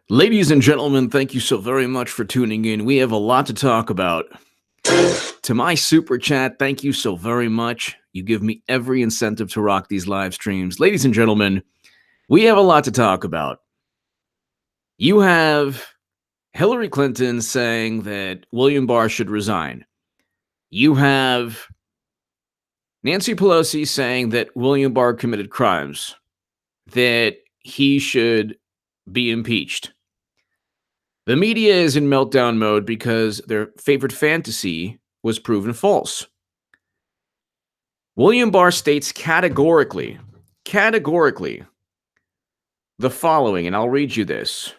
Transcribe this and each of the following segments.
Ladies and gentlemen, thank you so very much for tuning in. We have a lot to talk about. To my super chat, thank you so very much. You give me every incentive to rock these live streams. Ladies and gentlemen, we have a lot to talk about. You have Hillary Clinton saying that William Barr should resign. You have Nancy Pelosi saying that William Barr committed crimes, that he should be impeached. The media is in meltdown mode because their favorite fantasy was proven false. William Barr states categorically, the following, and I'll read you this.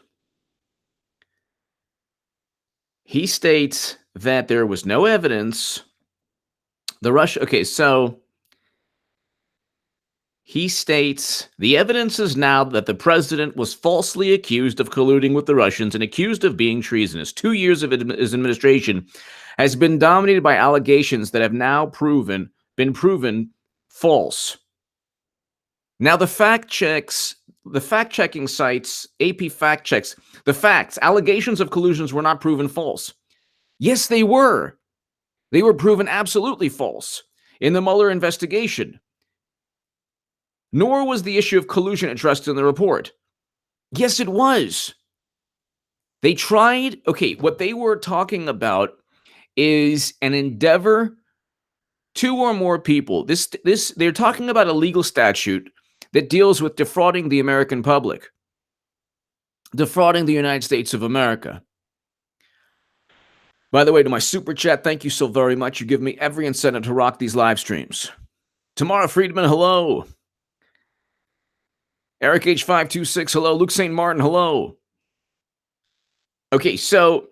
He states that there was no evidence. He states the evidence is now that the president was falsely accused of colluding with the Russians and accused of being treasonous. 2 years of his administration has been dominated by allegations that have now been proven false. Now the fact-checking sites, AP fact checks, the facts, allegations of collusions were not proven false. Yes, they were. They were proven absolutely false in the Mueller investigation. Nor was the issue of collusion addressed in the report. Yes, it was. They tried, what they were talking about is an endeavor, 2 or more people. They're talking about a legal statute that deals with defrauding the American public, defrauding the United States of America. By the way, to my super chat, thank you so very much. You give me every incentive to rock these live streams. Tamara Friedman, hello. Eric H526, hello. Luke St. Martin, hello. So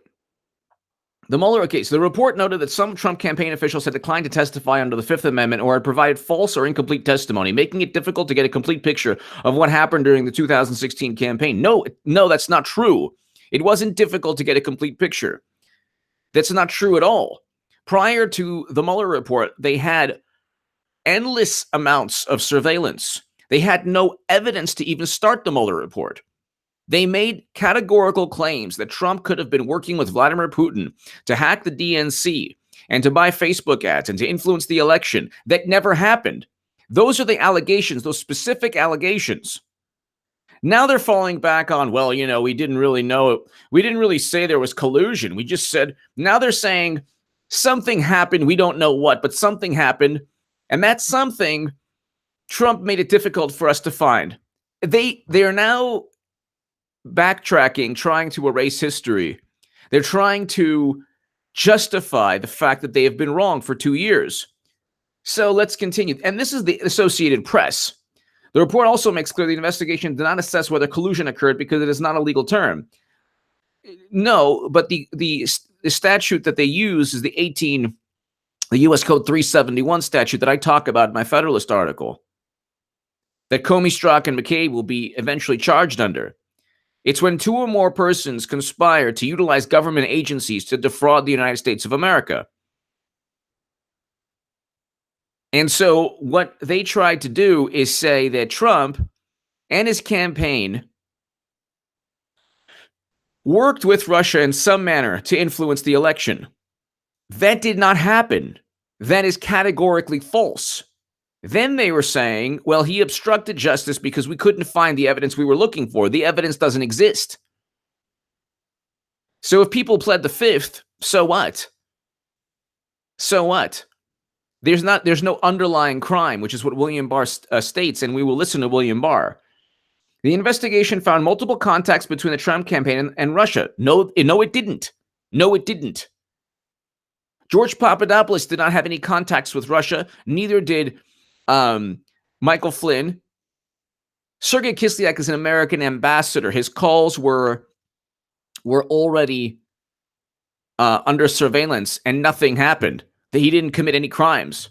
the report noted that some Trump campaign officials had declined to testify under the Fifth Amendment or had provided false or incomplete testimony, making it difficult to get a complete picture of what happened during the 2016 campaign. No, that's not true. It wasn't difficult to get a complete picture. That's not true at all. Prior to the Mueller report, they had endless amounts of surveillance. They had no evidence to even start the Mueller report. They made categorical claims that Trump could have been working with Vladimir Putin to hack the DNC and to buy Facebook ads and to influence the election. That never happened. Those are the allegations, those specific allegations. Now they're falling back on, we didn't really know. We didn't really say there was collusion. We just said, now they're saying something happened. We don't know what, but something happened. And that something, Trump made it difficult for us to find. They are now backtracking, trying to erase history. They're trying to justify the fact that they have been wrong for 2 years. So let's continue. And this is the Associated Press. The report also makes clear the investigation did not assess whether collusion occurred because it is not a legal term. No, but the statute that they use is the U.S. Code 371 statute that I talk about in my Federalist article, that Comey, Strzok, and McCabe will be eventually charged under. It's when 2 or more persons conspire to utilize government agencies to defraud the United States of America. And so what they tried to do is say that Trump and his campaign worked with Russia in some manner to influence the election. That did not happen. That is categorically false. Then they were saying, he obstructed justice because we couldn't find the evidence we were looking for. The evidence doesn't exist. So if people pled the Fifth, so what? So what? There's no underlying crime, which is what William Barr states, and we will listen to William Barr. The investigation found multiple contacts between the Trump campaign and Russia. No, it didn't. No, it didn't. George Papadopoulos did not have any contacts with Russia. Neither did Michael Flynn. Sergei Kislyak is an American ambassador. His calls were already under surveillance, and nothing happened. He didn't commit any crimes.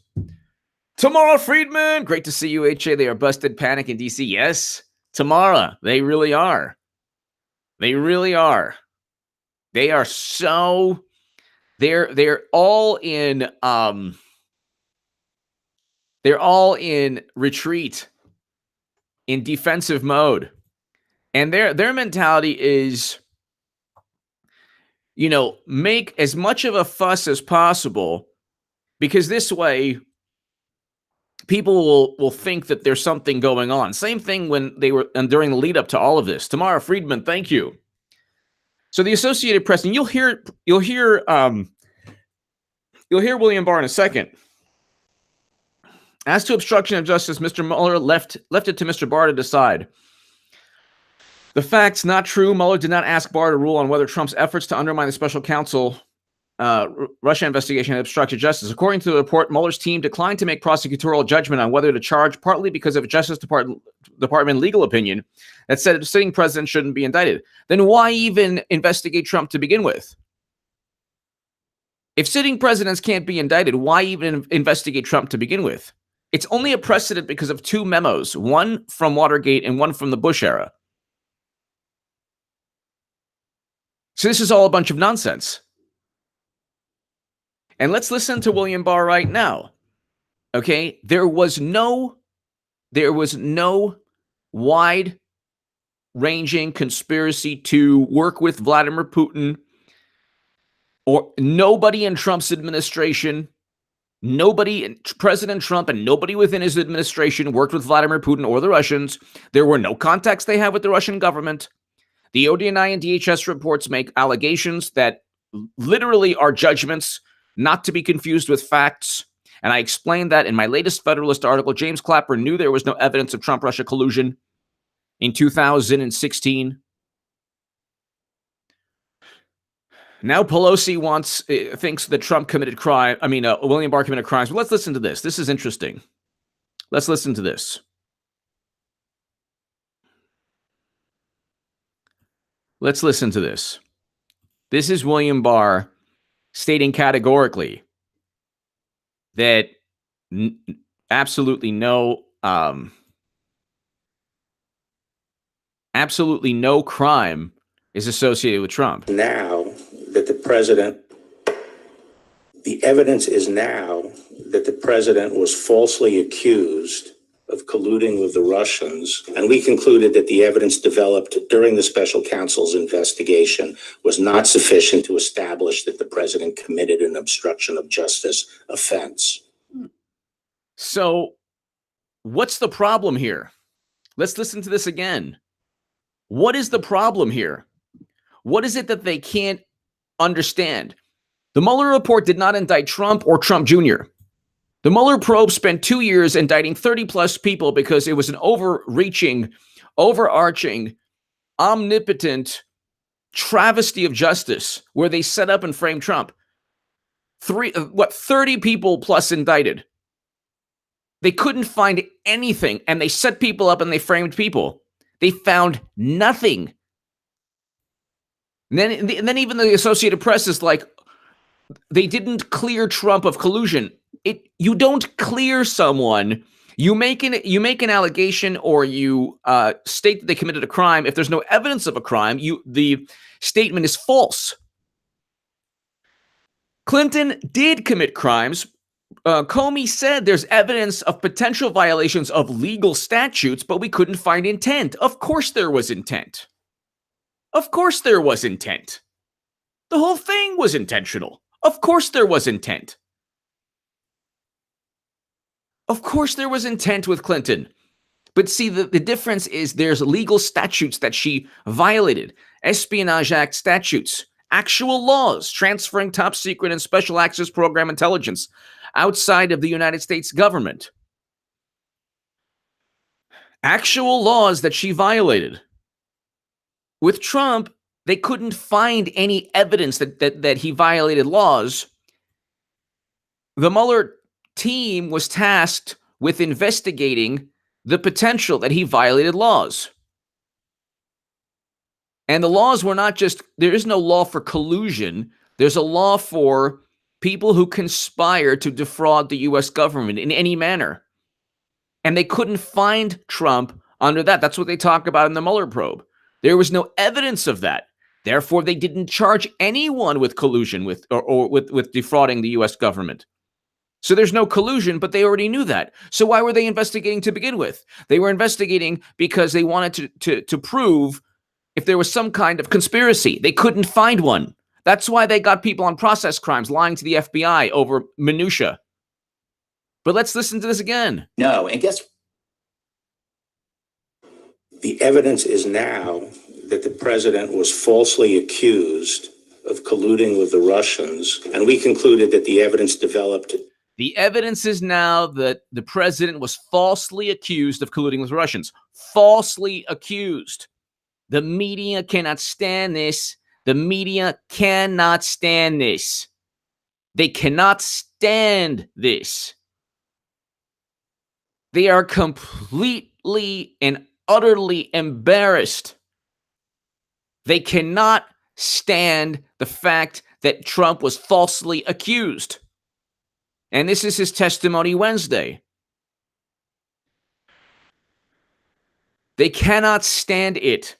Tamara Friedman, great to see you, HA. They are busted panic in D.C. Yes, Tamara, they really are. They really are. They are so... They're all in... They're all in retreat, in defensive mode. And their mentality is, make as much of a fuss as possible, because this way people will think that there's something going on. Same thing when they were and during the lead up to all of this. Tamara Friedman, thank you. So the Associated Press, and you'll hear William Barr in a second. As to obstruction of justice, Mr. Mueller left it to Mr. Barr to decide. The fact's not true. Mueller did not ask Barr to rule on whether Trump's efforts to undermine the special counsel Russia investigation had obstructed justice. According to the report, Mueller's team declined to make prosecutorial judgment on whether to charge, partly because of a Justice Department legal opinion that said the sitting president shouldn't be indicted. Then why even investigate Trump to begin with? If sitting presidents can't be indicted, why even investigate Trump to begin with? It's only a precedent because of two memos, one from Watergate and one from the Bush era. So this is all a bunch of nonsense. And let's listen to William Barr right now. Okay, there was no wide-ranging conspiracy to work with Vladimir Putin, or nobody in Trump's administration, President Trump and nobody within his administration worked with Vladimir Putin or the Russians. There were no contacts they had with the Russian government. The ODNI and DHS reports make allegations that literally are judgments, not to be confused with facts. And I explained that in my latest Federalist article. James Clapper knew there was no evidence of Trump-Russia collusion in 2016. Now Pelosi thinks that Trump committed crime. William Barr committed crimes. But let's listen to this. This is interesting. Let's listen to this. Let's listen to this. This is William Barr stating categorically that absolutely no crime is associated with Trump. Now that the evidence is now that the president was falsely accused of colluding with the Russians, and we concluded that the evidence developed during the special counsel's investigation was not sufficient to establish that the president committed an obstruction of justice offense. So, what's the problem here? Let's listen to this again. What is the problem here? What is it that they can't understand? The Mueller report did not indict Trump or Trump Jr. The Mueller probe spent 2 years indicting 30-plus people because it was an overarching, omnipotent travesty of justice where they set up and framed Trump. 30 people plus indicted. They couldn't find anything, and they set people up and they framed people. They found nothing. And then even the Associated Press is like, they didn't clear Trump of collusion. You don't clear someone. You make an allegation, or you state that they committed a crime. If there's no evidence of a crime, the statement is false. Clinton did commit crimes. Comey said there's evidence of potential violations of legal statutes, but we couldn't find intent. Of course there was intent. Of course there was intent. The whole thing was intentional. Of course there was intent. Of course there was intent with Clinton. But see, the difference is there's legal statutes that she violated. Espionage Act statutes. Actual laws transferring top secret and special access program intelligence outside of the United States government. Actual laws that she violated. With Trump, they couldn't find any evidence that he violated laws. The Mueller team was tasked with investigating the potential that he violated laws. And the laws were not just, there is no law for collusion. There's a law for people who conspire to defraud the U.S. government in any manner. And they couldn't find Trump under that. That's what they talk about in the Mueller probe. There was no evidence of that. Therefore, they didn't charge anyone with collusion with defrauding the U.S. government. So there's no collusion, but they already knew that. So why were they investigating to begin with? They were investigating because they wanted to prove if there was some kind of conspiracy. They couldn't find one. That's why they got people on process crimes lying to the FBI over minutia. But let's listen to this again. No, and guess the evidence is now that the president was falsely accused of colluding with the Russians, and we concluded that the evidence developed. The evidence is now that the president was falsely accused of colluding with Russians. Falsely accused. The media cannot stand this. The media cannot stand this. They cannot stand this. They are completely and utterly embarrassed. They cannot stand the fact that Trump was falsely accused. And this is his testimony Wednesday. They cannot stand it.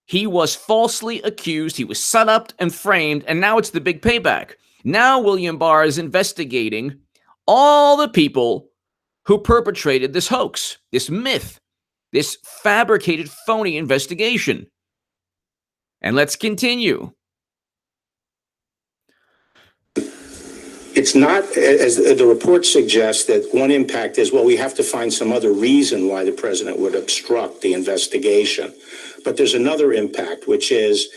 He was falsely accused. He was set up and framed, and now it's the big payback. Now William Barr is investigating all the people who perpetrated this hoax, this myth, this fabricated, phony investigation. And let's continue. It's not, as the report suggests, that one impact is, well, we have to find some other reason why the president would obstruct the investigation. But there's another impact, which is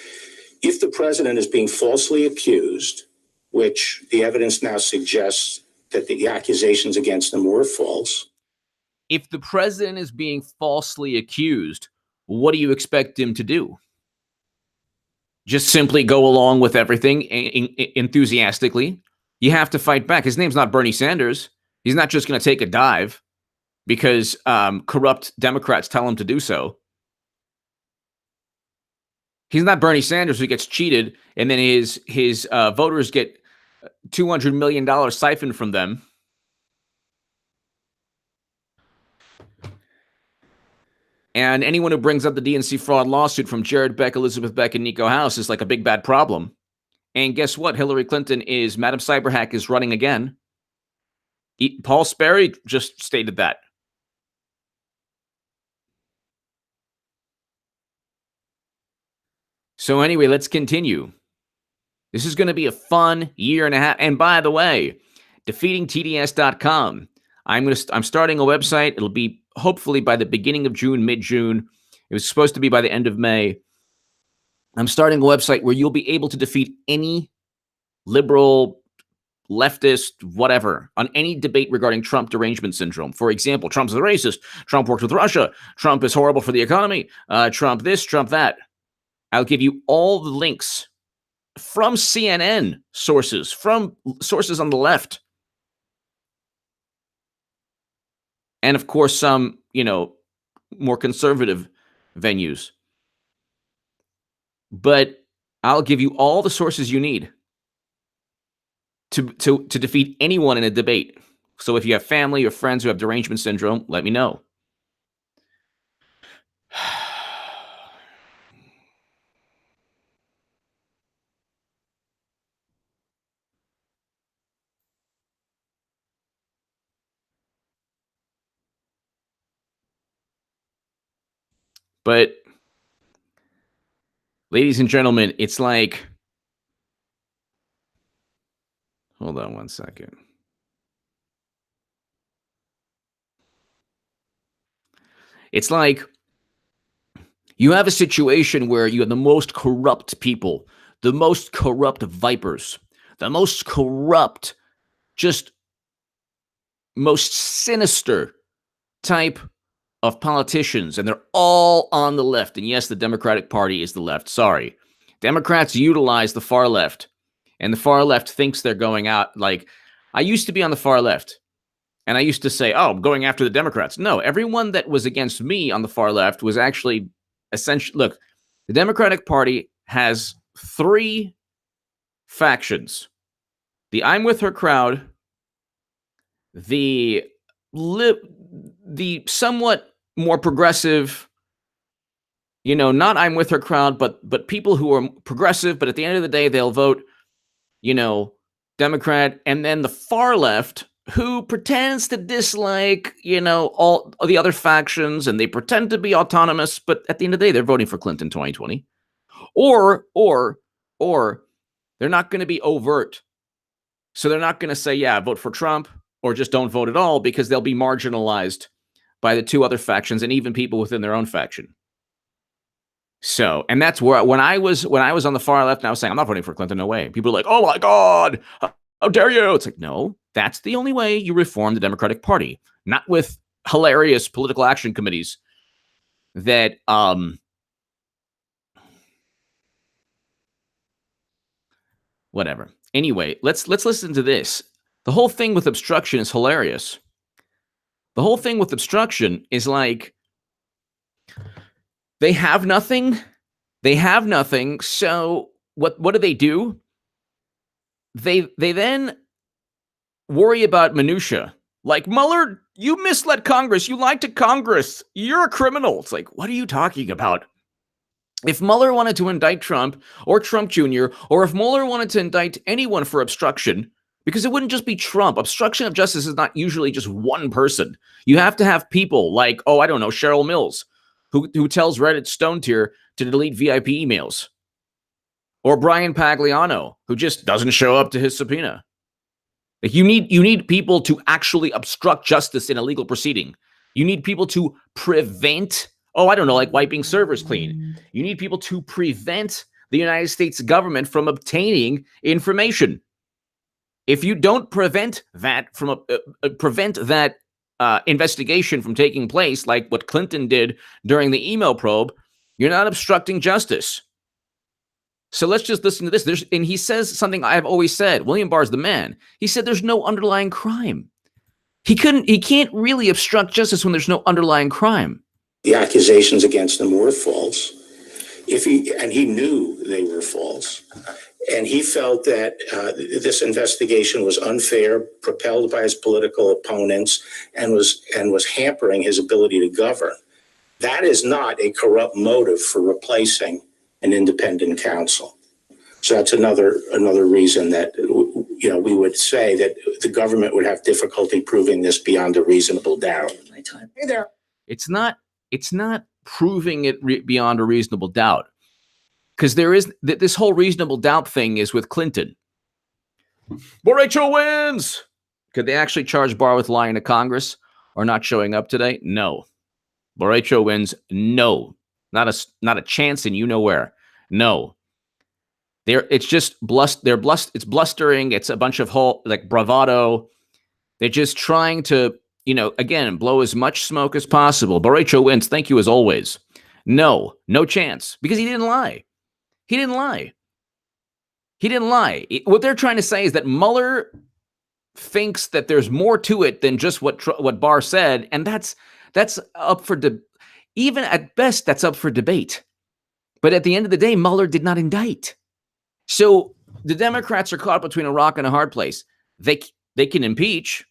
if the president is being falsely accused, which the evidence now suggests that the accusations against him were false. If the president is being falsely accused, what do you expect him to do? Just simply go along with everything enthusiastically? You have to fight back. His name's not Bernie Sanders. He's not just going to take a dive because corrupt Democrats tell him to do so. He's not Bernie Sanders who gets cheated and then his voters get $200 million siphoned from them. And anyone who brings up the DNC fraud lawsuit from Jared Beck, Elizabeth Beck, and Nico House is like a big bad problem. And guess what? Hillary Clinton is, Madam Cyberhack is running again. Paul Sperry just stated that. So anyway, let's continue. This is going to be a fun year and a half. And by the way, defeatingtds.com. I'm starting a website. It'll be hopefully by the beginning of June, mid-June. It was supposed to be by the end of May. I'm starting a website where you'll be able to defeat any liberal, leftist, whatever, on any debate regarding Trump derangement syndrome. For example, Trump's a racist. Trump worked with Russia. Trump is horrible for the economy. Trump this, Trump that. I'll give you all the links from CNN sources, from sources on the left. And of course, some, more conservative venues. But I'll give you all the sources you need to defeat anyone in a debate. So if you have family or friends who have derangement syndrome, let me know. But, ladies and gentlemen, it's like, hold on one second. It's like you have a situation where you have the most corrupt people, the most corrupt vipers, the most corrupt, just most sinister type of politicians, and they're all on the left. And yes, the Democratic Party is the left. Sorry. Democrats utilize the far left, and the far left thinks they're going out. Like, I used to be on the far left, and I used to say, oh, I'm going after the Democrats. No, everyone that was against me on the far left was actually essentially, look, the Democratic Party has three factions. The I'm with her crowd, the somewhat more progressive, not I'm with her crowd, but people who are progressive, but at the end of the day, they'll vote, Democrat, and then the far left, who pretends to dislike, all the other factions, and they pretend to be autonomous, but at the end of the day, they're voting for Clinton 2020. Or they're not going to be overt. So they're not going to say, yeah, vote for Trump, or just don't vote at all, because they'll be marginalized by the two other factions and even people within their own faction. So, and that's where when I was on the far left and I was saying, I'm not voting for Clinton, no way. People are like, oh my God, how dare you? It's like, no, that's the only way you reform the Democratic Party, not with hilarious political action committees that, whatever. Anyway, let's listen to this. The whole thing with obstruction is hilarious. The whole thing with obstruction is like, they have nothing. They have nothing. So what do? They then worry about minutia. Like, Mueller, you misled Congress. You lied to Congress. You're a criminal. It's like, what are you talking about? If Mueller wanted to indict Trump or Trump Jr., or if Mueller wanted to indict anyone for obstruction, because it wouldn't just be Trump. Obstruction of justice is not usually just one person. You have to have people like, oh, I don't know, Cheryl Mills, who tells Reddit Stone Tier to delete VIP emails. Or Brian Pagliano, who just doesn't show up to his subpoena. Like, you need people to actually obstruct justice in a legal proceeding. You need people to prevent, oh, I don't know, like wiping servers clean. You need people to prevent the United States government from obtaining information. If you don't prevent that investigation from taking place, like what Clinton did during the email probe, you're not obstructing justice. So let's just listen to this. And he says something I've always said. William Barr's the man. He said there's no underlying crime. He can't really obstruct justice when there's no underlying crime. The accusations against him were false. And he knew they were false. And he felt that this investigation was unfair, propelled by his political opponents, and was hampering his ability to govern. That is not a corrupt motive for replacing an independent counsel. So that's another reason that we would say that the government would have difficulty proving this beyond a reasonable doubt. Hey there. It's not proving it beyond a reasonable doubt, because there is this whole reasonable doubt thing is with Clinton. Borracho wins. Could they actually charge Barr with lying to Congress or not showing up today? No. Borracho wins. No. Not a chance in where. No. It's just it's blustering. It's a bunch of bravado. They're just trying to, again, blow as much smoke as possible. Borracho wins. Thank you as always. No chance, because he didn't lie. He didn't lie. What they're trying to say is that Mueller thinks that there's more to it than just what Barr said, and that's up for even at best, that's up for debate. But at the end of the day, Mueller did not indict. So the Democrats are caught between a rock and a hard place. They can impeach.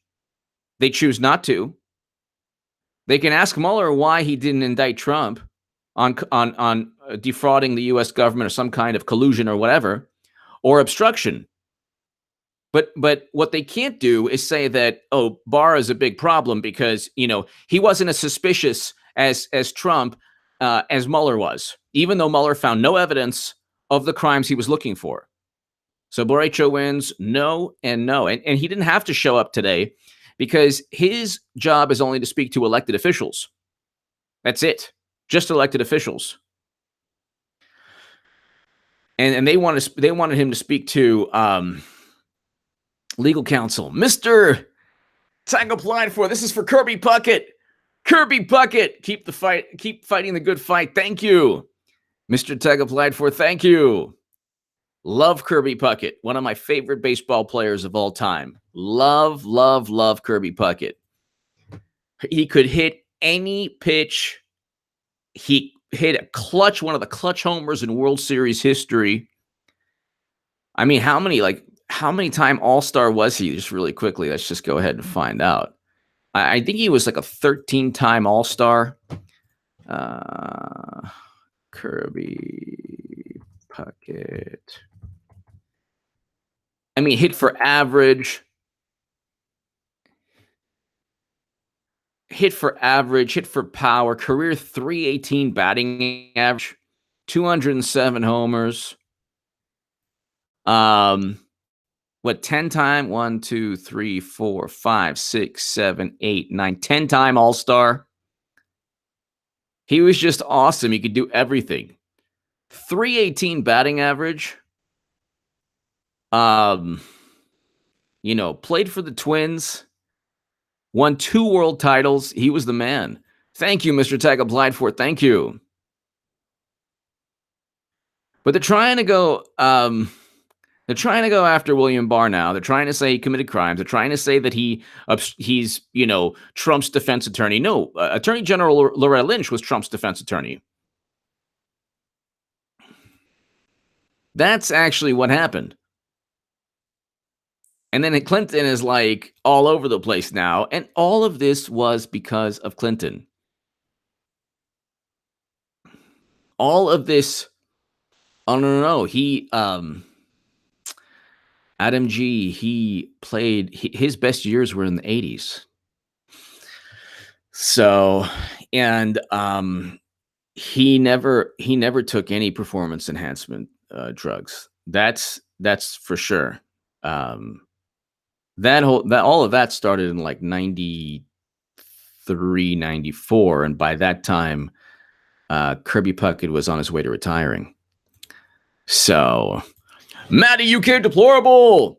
They choose not to. They can ask Mueller why he didn't indict Trump on defrauding the U.S. government or some kind of collusion or whatever, or obstruction. But what they can't do is say that, oh, Barr is a big problem because, he wasn't as suspicious as Trump as Mueller was, even though Mueller found no evidence of the crimes he was looking for. So Borracho wins, no and no. And he didn't have to show up today because his job is only to speak to elected officials. That's it. Just elected officials. And they wanted him to speak to legal counsel. Mr. Tag applied for. This is for Kirby Puckett. Kirby Puckett, keep fighting the good fight. Thank you. Mr. Tag applied for. Thank you. Love Kirby Puckett, one of my favorite baseball players of all time. Love Kirby Puckett. He could hit any pitch. He hit one of the clutch homers in World Series history. I mean, how many time All-Star was he? Just really quickly, let's just go ahead and find out. I think he was like a 13-time All-Star. Kirby Puckett. I mean, hit for average, hit for power, career 318 batting average, 207 homers. What 10 time? 1, 2, 3, 4, 5, 6, 7, 8, 9, 10 time All-Star. He was just awesome. He could do everything. 318 batting average. Played for the Twins. Won 2 world titles. He was the man. Thank you, Mr. Tag applied for it. Thank you. But they're trying to go after William Barr now. They're trying to say he committed crimes. They're trying to say that he's Trump's defense attorney. No, Attorney General Loretta Lynch was Trump's defense attorney. That's actually what happened. And then Clinton is like all over the place now. And all of this was because of Clinton. All of this. Oh, no. He, Adam G., he played, his best years were in the 80s. So, and he never took any performance enhancement drugs. That's for sure. All of that started in like 93, 94. And by that time, Kirby Puckett was on his way to retiring. So, Matty UK deplorable.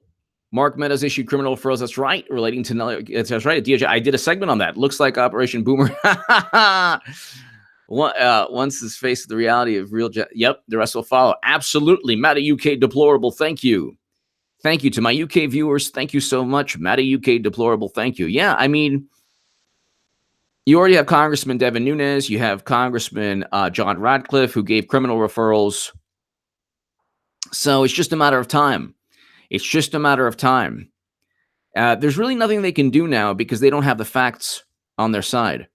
Mark Meadows issued criminal referrals. That's right. Relating to that's right. DOJ. I did a segment on that. Looks like Operation Boomer. Once is faced with the reality of real. Yep. The rest will follow. Absolutely. Matty UK deplorable. Thank you. Thank you to my UK viewers. Thank you so much. Matty UK deplorable. Thank you. Yeah. I mean, you already have Congressman Devin Nunes. You have Congressman John Radcliffe, who gave criminal referrals. So it's just a matter of time. It's just a matter of time. There's really nothing they can do now because they don't have the facts on their side.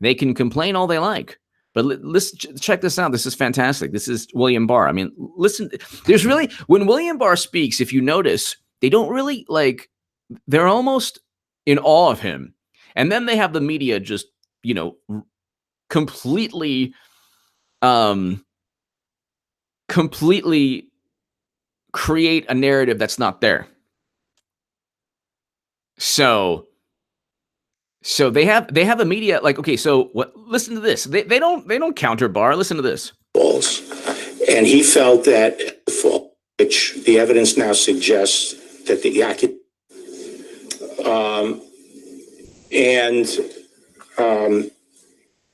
They can complain all they like, but listen, check this out. This is fantastic. This is William Barr. I mean, listen, there's really, when William Barr speaks, if you notice, they don't really they're almost in awe of him. And then they have the media just, completely create a narrative that's not there. So they have the media okay. So what? Listen to this. They don't counter Barr. Listen to this. False, and he felt that which the evidence now suggests that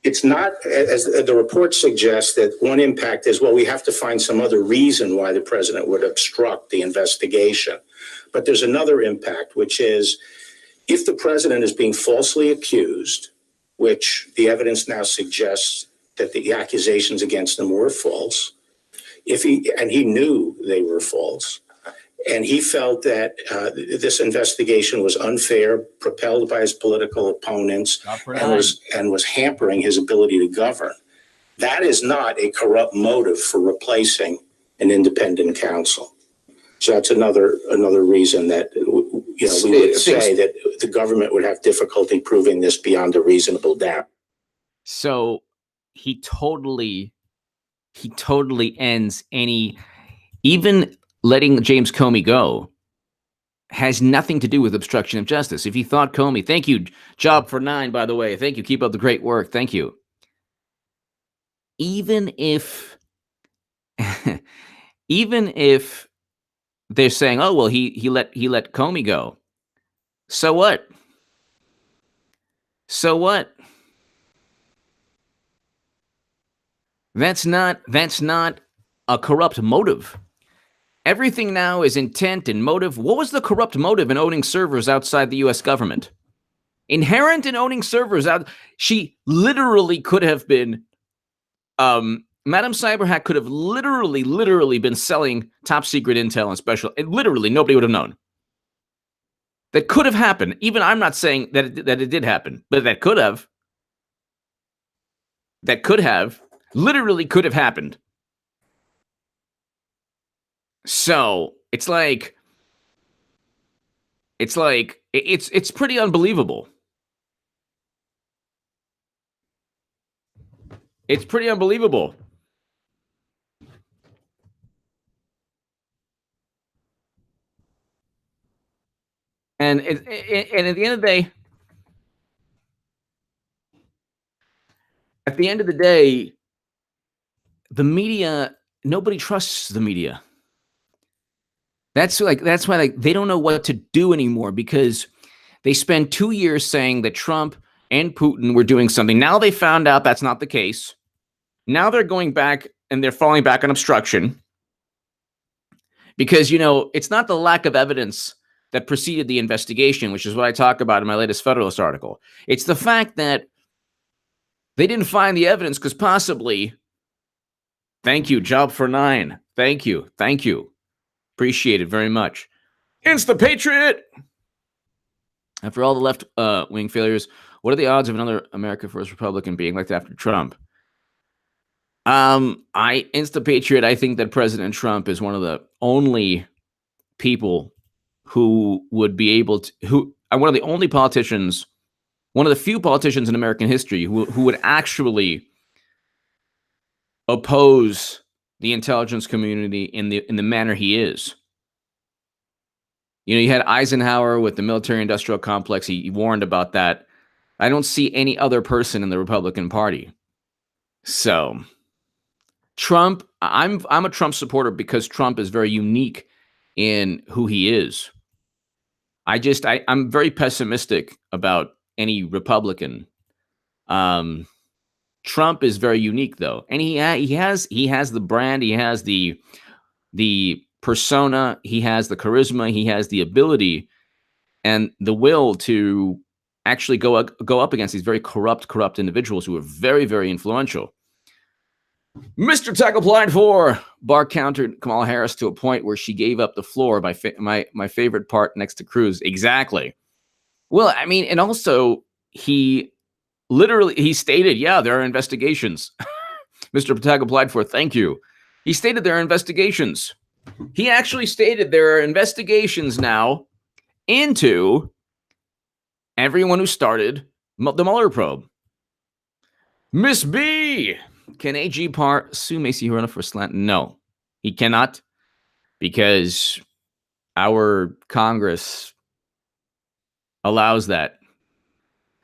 it's not, as the report suggests, that one impact is, well, we have to find some other reason why the president would obstruct the investigation. But there's another impact, which is if the president is being falsely accused, which the evidence now suggests that the accusations against him were false, he knew they were false, and he felt that this investigation was unfair, propelled by his political opponents, and was hampering his ability to govern. That is not a corrupt motive for replacing an independent counsel. So that's another reason that we would say that the government would have difficulty proving this beyond a reasonable doubt. So he totally ends even letting James Comey go has nothing to do with obstruction of justice. If you thought Comey, thank you, Job for 9, by the way. Thank you. Keep up the great work. Thank you. Even if they're saying, oh, well, he let Comey go. So what? So what? That's not a corrupt motive. Everything now is intent and motive. What was the corrupt motive in owning servers outside the U.S. government? Inherent in owning servers out, she literally could have been, Madam Cyberhack could have literally been selling top secret intel and special, and literally nobody would have known. That could have happened. Even I'm not saying that it did happen, but that could have. That could have. Literally could have happened. So it's like It's like it's pretty unbelievable. It's pretty unbelievable. And and at the end of the day, the media, nobody trusts the media. That's why they don't know what to do anymore, because they spent 2 years saying that Trump and Putin were doing something. Now they found out that's not the case. Now they're going back and they're falling back on obstruction because, it's not the lack of evidence that preceded the investigation, which is what I talk about in my latest Federalist article. It's the fact that they didn't find the evidence because possibly, thank you, Job for 9. Thank you. Thank you. Appreciate it very much. Insta Patriot. After all the left wing failures, what are the odds of another America First Republican being elected after Trump? Insta Patriot, I think that President Trump is one of the only people who would be able to, one of the only politicians, one of the few politicians in American history who would actually oppose the intelligence community in the manner he is. You had Eisenhower with the military-industrial complex. He warned about that. I don't see any other person in the Republican Party. So, Trump, I'm a Trump supporter because Trump is very unique in who he is. I'm very pessimistic about any Republican. Trump is very unique though, and he has the brand, he has the persona, he has the charisma, he has the ability and the will to actually go up against these very corrupt individuals who are very, very influential. Mr. Tech applied for. Barr countered Kamala Harris to a point where she gave up the floor. My favorite part next to Cruz. Exactly. Well, I mean, and also he stated, yeah, there are investigations. Mr. Patag applied for. Thank you. He stated there are investigations. He actually stated there are investigations now into everyone who started the Mueller probe. Miss B, can AG Barr sue Macy Hirona for slant? No, he cannot, because our Congress allows that.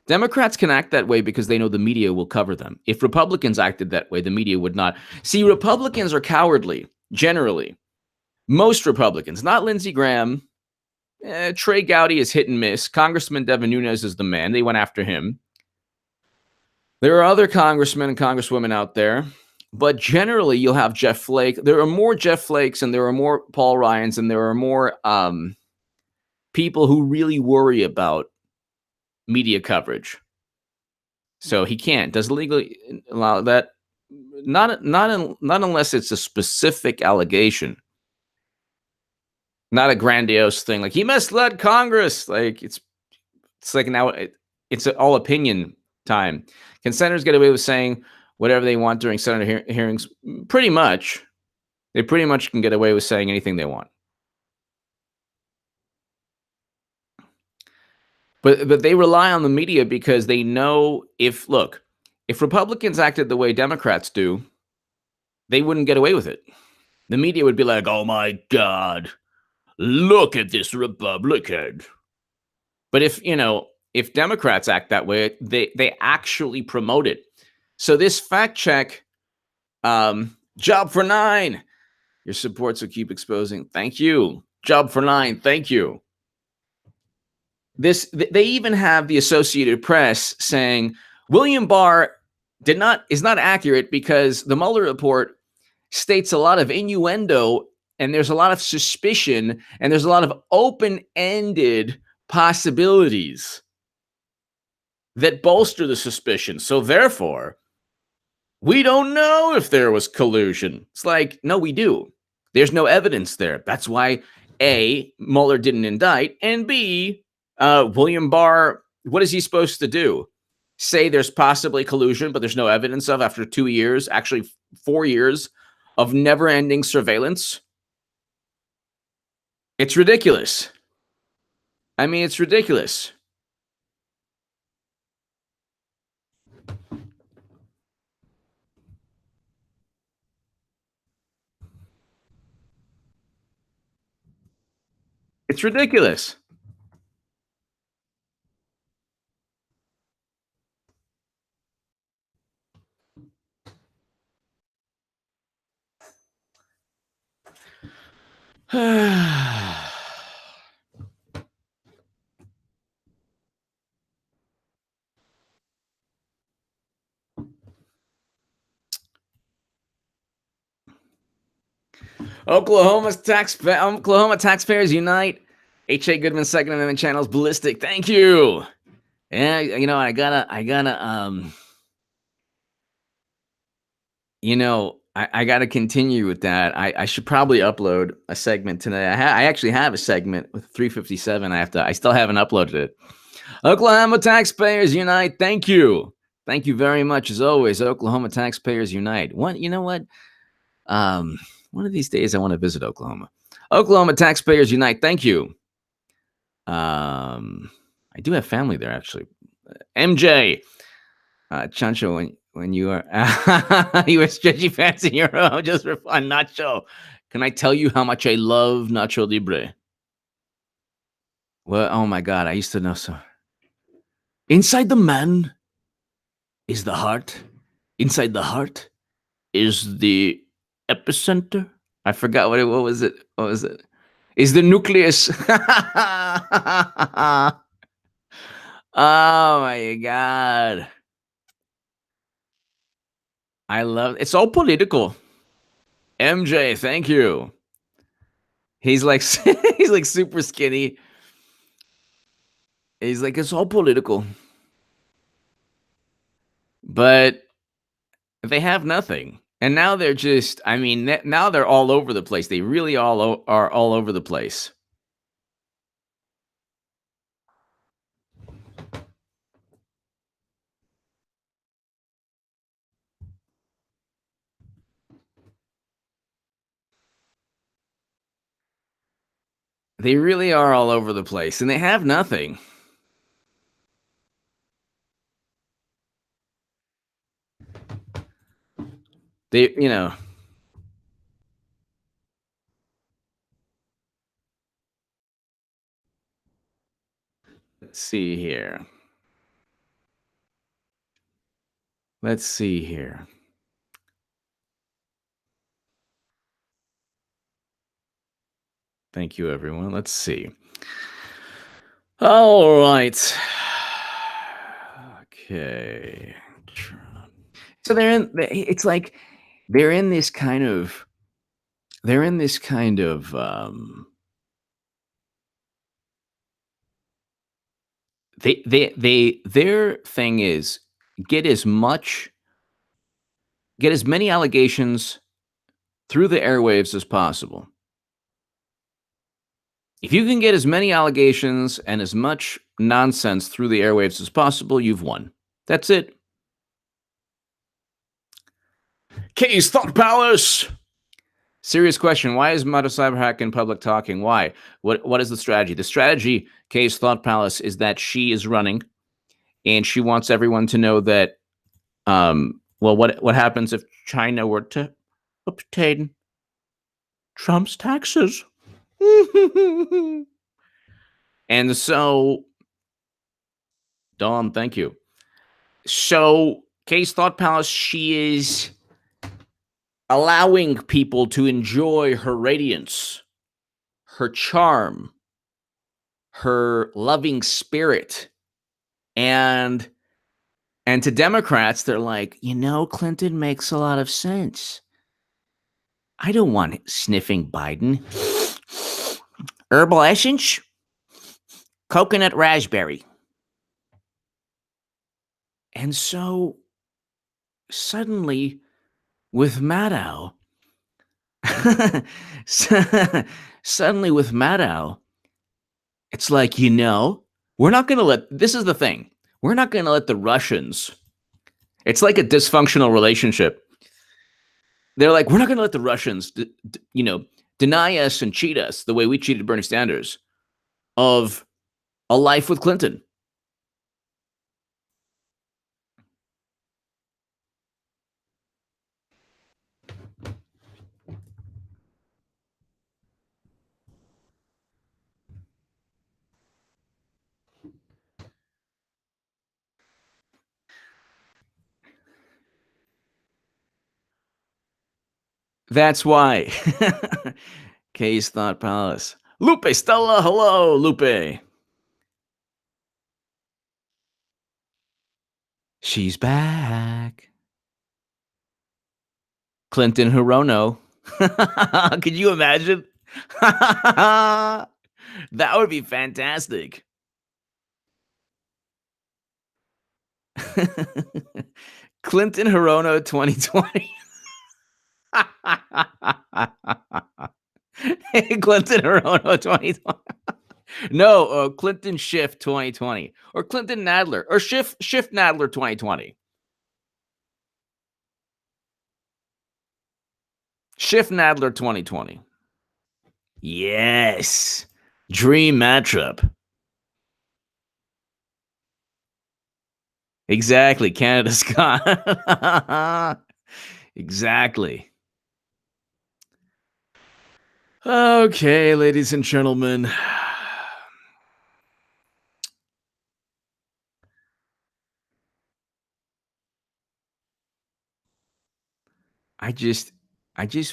Democrats can act that way because they know the media will cover them. If Republicans acted that way, the media would not. See, Republicans are cowardly, generally. Most Republicans, not Lindsey Graham. Trey Gowdy is hit and miss. Congressman Devin Nunes is the man. They went after him. There are other congressmen and congresswomen out there, but generally you'll have Jeff Flake. There are more Jeff Flakes and there are more Paul Ryans and there are more people who really worry about media coverage. So he can't. Does legally allow that? Not unless it's a specific allegation. Not a grandiose thing like he misled Congress. Like it's like now it's all opinion time. Can senators get away with saying whatever they want during Senate hearings? Pretty much. They pretty much can get away with saying anything they want. But they rely on the media because they know if Republicans acted the way Democrats do, they wouldn't get away with it. The media would be like, oh my God, look at this Republican. But if Democrats act that way, they actually promote it. So this fact check, Job for 9, your supports will keep exposing. Thank you. Job for 9. Thank you. They even have the Associated Press saying William Barr is not accurate because the Mueller report states a lot of innuendo and there's a lot of suspicion and there's a lot of open-ended possibilities that bolster the suspicion. So therefore, we don't know if there was collusion. It's like, no, we do. There's no evidence there. That's why A, Mueller didn't indict, and B, William Barr, what is he supposed to do? Say there's possibly collusion, but there's no evidence of after 2 years, actually 4 years of never-ending surveillance? It's ridiculous. I mean, it's ridiculous. It's ridiculous. Oklahoma taxpayers unite. H.A. Goodman Second Amendment channels ballistic. Thank you. Yeah, I gotta continue with that. I should probably upload a segment today. I actually have a segment with 357. I still haven't uploaded it. Oklahoma taxpayers unite. Thank you. Thank you very much as always. Oklahoma taxpayers unite. What? One of these days I want to visit Oklahoma. Oklahoma taxpayers unite. Thank you. I do have family there actually. MJ, Chancho, when you are you were stretchy pants in your own just for fun. Nacho, can I tell you how much I love Nacho Libre? Well, oh my God, I used to know so. Inside the man is the heart. Inside the heart is the epicenter. I forgot what was it. What was it? Is the nucleus. Oh my God. I love it's all political. MJ, thank you. He's like he's like super skinny. He's like it's all political. But they have nothing. And now they're just now they're all over the place. They really are all over the place. They really are all over the place and they have nothing. They, let's see here. Let's see here. Thank you, everyone. Let's see. All right. Okay. So it's like they're in this kind of their thing is get as many allegations through the airwaves as possible. If you can get as many allegations and as much nonsense through the airwaves as possible, you've won. That's it. Case Thought Palace. Serious question. Why is Mata Cyberhack in public talking? Why? What is the strategy? The strategy, Case Thought Palace, is that she is running and she wants everyone to know that what happens if China were to obtain Trump's taxes? And so, Dawn, thank you. So, Case Thought Palace, she is allowing people to enjoy her radiance, her charm, her loving spirit. And to Democrats, they're like, Clinton makes a lot of sense. I don't want sniffing Biden. Herbal essence, coconut raspberry. And so suddenly with Maddow, it's like, we're not going to this is the thing. We're not going to let the Russians, it's like a dysfunctional relationship. They're like, we're not going to let the Russians, deny us and cheat us the way we cheated Bernie Sanders of A Life with Clinton. That's why. Kay's Thought Palace. Lupe Stella, hello, Lupe. She's back. Clinton Hirono. Could you imagine? That would be fantastic. Clinton Hirono 2020. Clinton Hirono 2020. No, Clinton Schiff 2020. Or Clinton Nadler. Or Schiff Nadler 2020. Schiff Nadler 2020. Yes. Dream matchup. Exactly. Canada Scott. Exactly. Okay, ladies and gentlemen. I just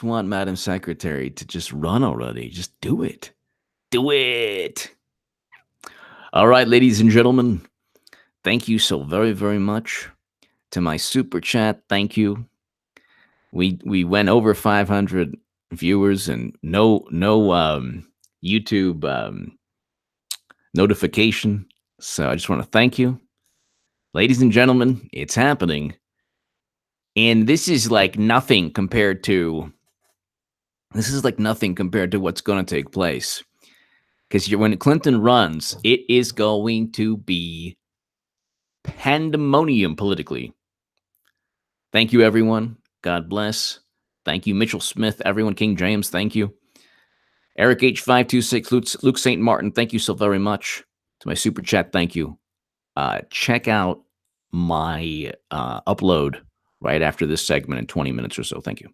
want Madam Secretary to just run already. Just do it. Do it. All right, ladies and gentlemen. Thank you so very, very much. To my super chat, thank you. We went over 500 viewers and no YouTube notification. So I just want to thank you. Ladies and gentlemen, it's happening. And this is like nothing compared to what's going to take place. Because when Clinton runs, it is going to be pandemonium politically. Thank you, everyone. God bless. Thank you, Mitchell Smith, everyone. King James, thank you. Eric H526, Luke St. Martin, thank you so very much. To my super chat, thank you. Check out my upload right after this segment in 20 minutes or so. Thank you.